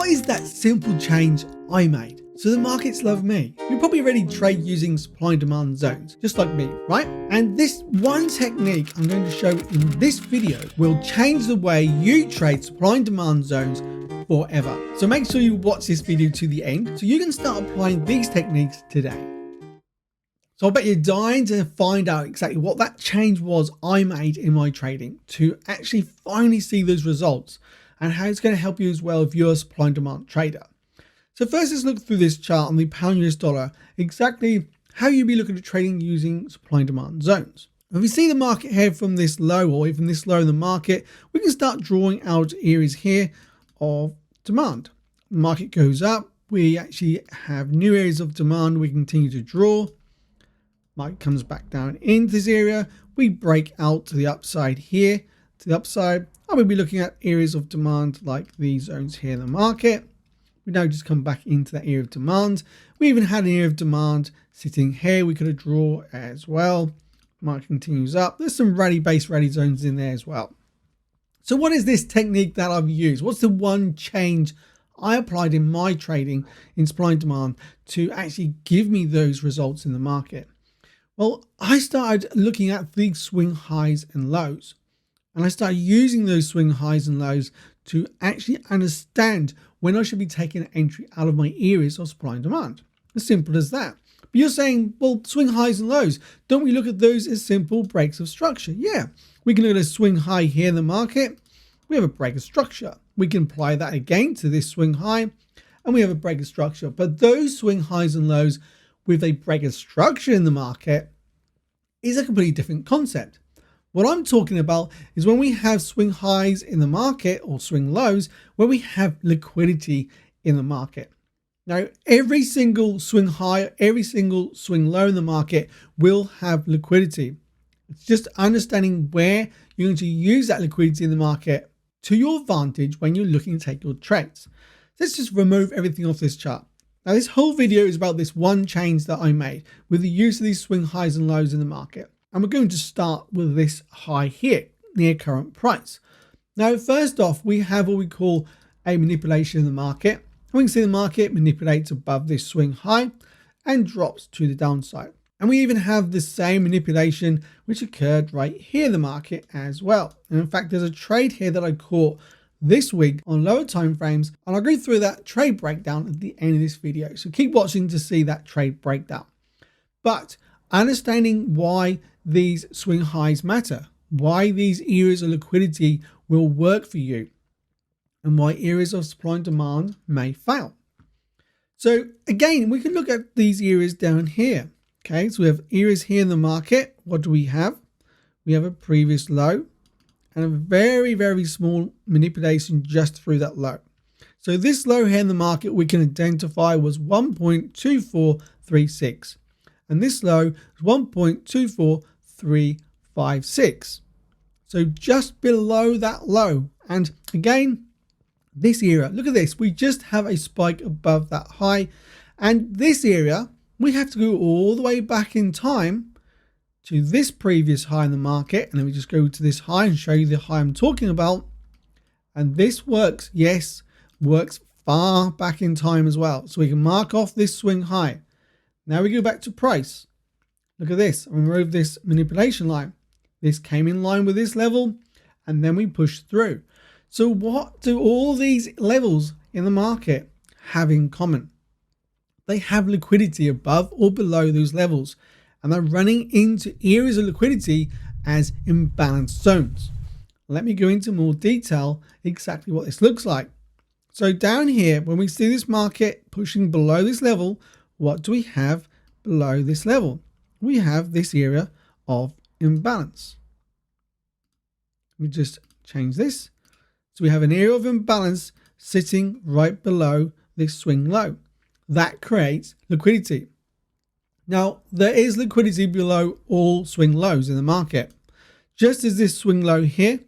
what is that simple change I made so the markets love me? You probably already trade using supply and demand zones, just like me, right? And this one technique I'm going to show in this video will change the way you trade supply and demand zones forever. So make sure you watch this video to the end so you can start applying these techniques today. So I bet you're dying to find out exactly what that change was I made in my trading to actually finally see those results and how it's going to help you as well if you're a supply and demand trader. So first, let's look through this chart on the pound US dollar, exactly how you'll be looking at trading using supply and demand zones. If we see the market here from this low or even this low in the market, we can start drawing out areas here of demand. The market goes up, we actually have new areas of demand we continue to draw. Market comes back down into this area, we break out to the upside here, to the upside. I will be looking at areas of demand like these zones here in the market. We now just come back into that area of demand. We even had an area of demand sitting here we could have drawn as well. Market continues up. There's some rally-based rally zones in there as well. So what is this technique that I've used? What's the one change I applied in my trading in supply and demand to actually give me those results in the market? Well, I started looking at the swing highs and lows. And I started using those swing highs and lows to actually understand when I should be taking an entry out of my areas of supply and demand. As simple as that. But you're saying, well, swing highs and lows, don't we look at those as simple breaks of structure? Yeah, we can look at a swing high here in the market. We have a break of structure. We can apply that again to this swing high and we have a break of structure. But those swing highs and lows with a break of structure in the market is a completely different concept. What I'm talking about is when we have swing highs in the market or swing lows, where we have liquidity in the market. Now, every single swing high, every single swing low in the market will have liquidity. It's just understanding where you're going to use that liquidity in the market to your advantage when you're looking to take your trades. Let's just remove everything off this chart. Now, this whole video is about this one change that I made with the use of these swing highs and lows in the market. And we're going to start with this high here, near current price. Now, first off, we have what we call a manipulation in the market. We can see the market manipulates above this swing high and drops to the downside. And we even have the same manipulation which occurred right here in the market as well. And in fact, there's a trade here that I caught this week on lower time frames, and I'll go through that trade breakdown at the end of this video. So keep watching to see that trade breakdown. But understanding why these swing highs matter, why these areas of liquidity will work for you, and why areas of supply and demand may fail. So again, we can look at these areas down here. Okay, so we have areas here in the market. What do we have? We have a previous low and a very, very small manipulation just through that low. So this low here in the market we can identify was 1.2436. And this low is 1.24356. So just below that low. And again, this area, look at this. We just have a spike above that high. And this area, we have to go all the way back in time to this previous high in the market. And then we just go to this high and show you the high I'm talking about. And this works, yes, works far back in time as well. So we can mark off this swing high. Now we go back to price. Look at this. I remove this manipulation line. This came in line with this level and then we push through. So what do all these levels in the market have in common? They have liquidity above or below those levels, and they're running into areas of liquidity as imbalanced zones. Let me go into more detail exactly what this looks like. So down here, when we see this market pushing below this level, what do we have below this level? We have this area of imbalance. Let me just change this. So we have an area of imbalance sitting right below this swing low. That creates liquidity. Now, there is liquidity below all swing lows in the market. Just as this swing low here,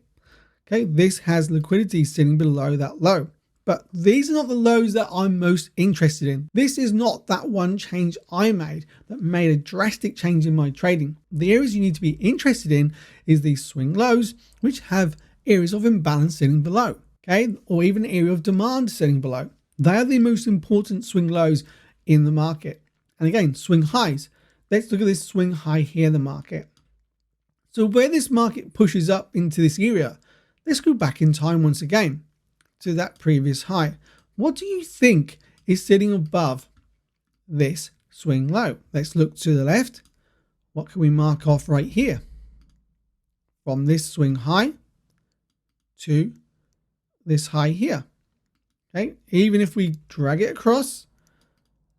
okay, this has liquidity sitting below that low. But these are not the lows that I'm most interested in. This is not that one change I made that made a drastic change in my trading. The areas you need to be interested in is these swing lows, which have areas of imbalance sitting below, okay, or even area of demand sitting below. They are the most important swing lows in the market. And again, swing highs. Let's look at this swing high here in the market. So where this market pushes up into this area, let's go back in time once again to that previous high. What do you think is sitting above this swing low? Let's look to the left. What can we mark off right here? From this swing high to this high here. Okay, even if we drag it across,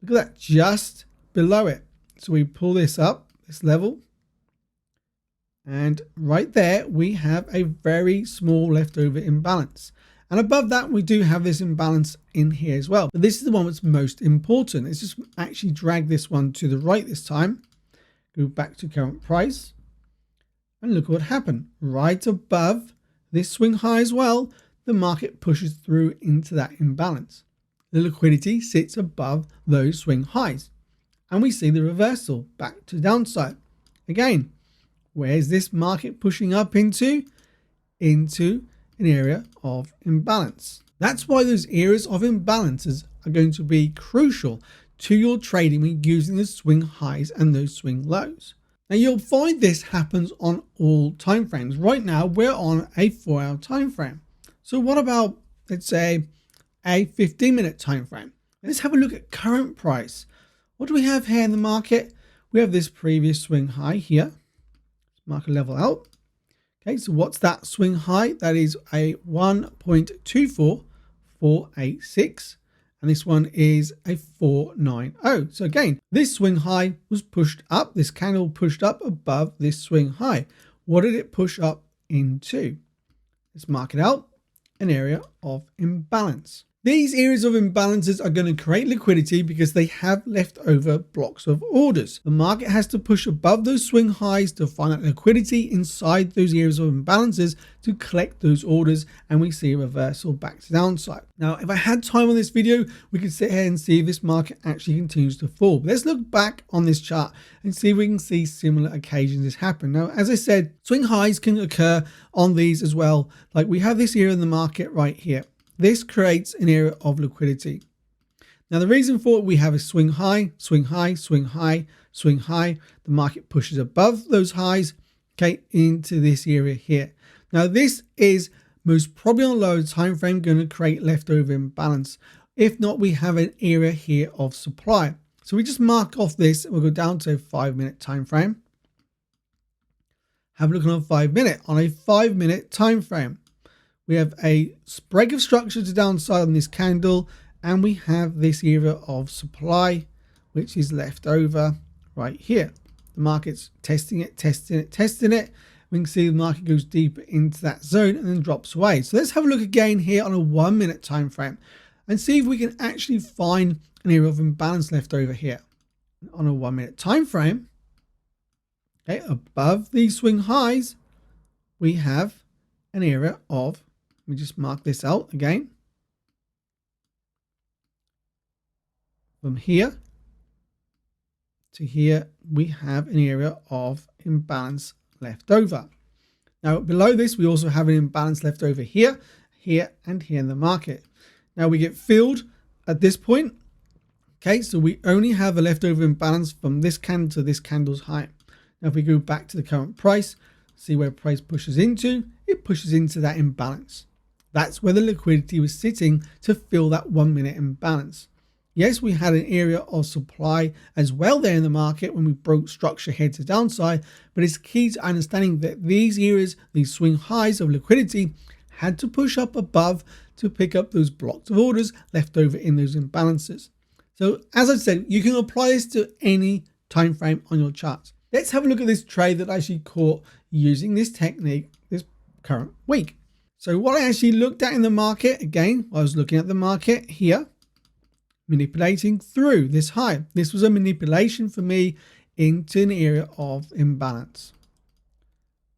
look at that, just below it. So we pull this up, this level, and right there we have a very small leftover imbalance. And above that we do have this imbalance in here as well. But this is the one that's most important. Let's just actually drag this one to the right this time. Go back to current price. And look what happened. Right above this swing high as well, the market pushes through into that imbalance. The liquidity sits above those swing highs. And we see the reversal back to downside. Again, where's this market pushing up into? Into an area of imbalance. That's why those areas of imbalances are going to be crucial to your trading when using the swing highs and those swing lows. Now you'll find this happens on all time frames. Right now we're on a 4-hour time frame. So what about, let's say, a 15-minute time frame? Let's have a look at current price. What do we have here in the market? We have this previous swing high here. Let's mark a level out. Okay, so what's that swing high? That is a 1.24486. And this one is a 490. So again, this swing high was pushed up. This candle pushed up above this swing high. What did it push up into? Let's mark it out. An area of imbalance. These areas of imbalances are going to create liquidity because they have leftover blocks of orders. The market has to push above those swing highs to find that liquidity inside those areas of imbalances to collect those orders, and we see a reversal back to downside. Now, if I had time on this video, we could sit here and see if this market actually continues to fall. But let's look back on this chart and see if we can see similar occasions this happen. Now, as I said, swing highs can occur on these as well. Like we have this area in the market right here. This creates an area of liquidity. Now, the reason for it, we have a swing high, swing high, swing high, swing high. The market pushes above those highs, okay, into this area here. Now, this is most probably on a lower time frame going to create leftover imbalance. If not, we have an area here of supply. So we just mark off this. We'll go down to a 5-minute time frame. Have a look on a 5-minute. On a 5-minute time frame, we have a spread of structure to downside on this candle, and we have this area of supply, which is left over right here. The market's testing it, testing it, testing it. We can see the market goes deeper into that zone and then drops away. So let's have a look again here on a 1-minute time frame and see if we can actually find an area of imbalance left over here. On a 1-minute time frame, okay, above these swing highs, we have an area of, let me just mark this out again. From here to here, we have an area of imbalance left over. Now, below this, we also have an imbalance left over here, here, and here in the market. Now, we get filled at this point. Okay, so we only have a leftover imbalance from this candle to this candle's high. Now, if we go back to the current price, see where price pushes into, it pushes into that imbalance. That's where the liquidity was sitting to fill that 1-minute imbalance. Yes, we had an area of supply as well there in the market when we broke structure head to downside, but it's key to understanding that these areas, these swing highs of liquidity, had to push up above to pick up those blocks of orders left over in those imbalances. So as I said, you can apply this to any time frame on your charts. Let's have a look at this trade that I actually caught using this technique this current week. So what I actually looked at in the market, again, I was looking at the market here, manipulating through this high. This was a manipulation for me into an area of imbalance.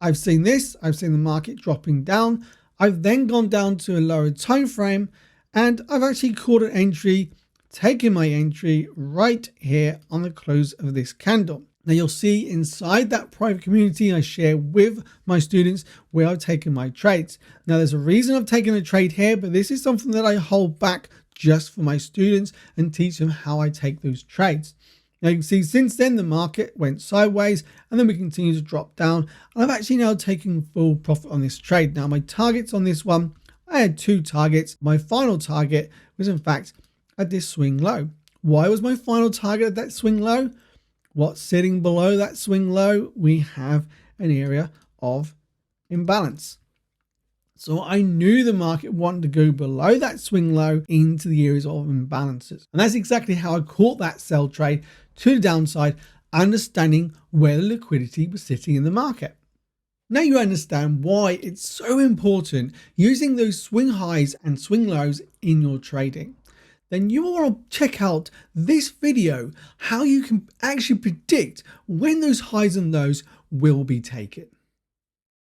I've seen this, I've seen the market dropping down. I've then gone down to a lower time frame, and I've actually caught an entry, taken my entry right here on the close of this candle. Now you'll see inside that private community I share with my students where I've taken my trades. Now there's a reason I've taken a trade here, but this is something that I hold back just for my students and teach them how I take those trades. Now you can see since then the market went sideways and then we continue to drop down. And I've actually now taken full profit on this trade. Now my targets on this one, I had 2 targets. My final target was in fact at this swing low. Why was my final target at that swing low? What's sitting below that swing low? We have an area of imbalance. So I knew the market wanted to go below that swing low into the areas of imbalances. And that's exactly how I caught that sell trade to the downside, understanding where the liquidity was sitting in the market. Now you understand why it's so important using those swing highs and swing lows in your trading. Then you will want to check out this video, how you can actually predict when those highs and lows will be taken.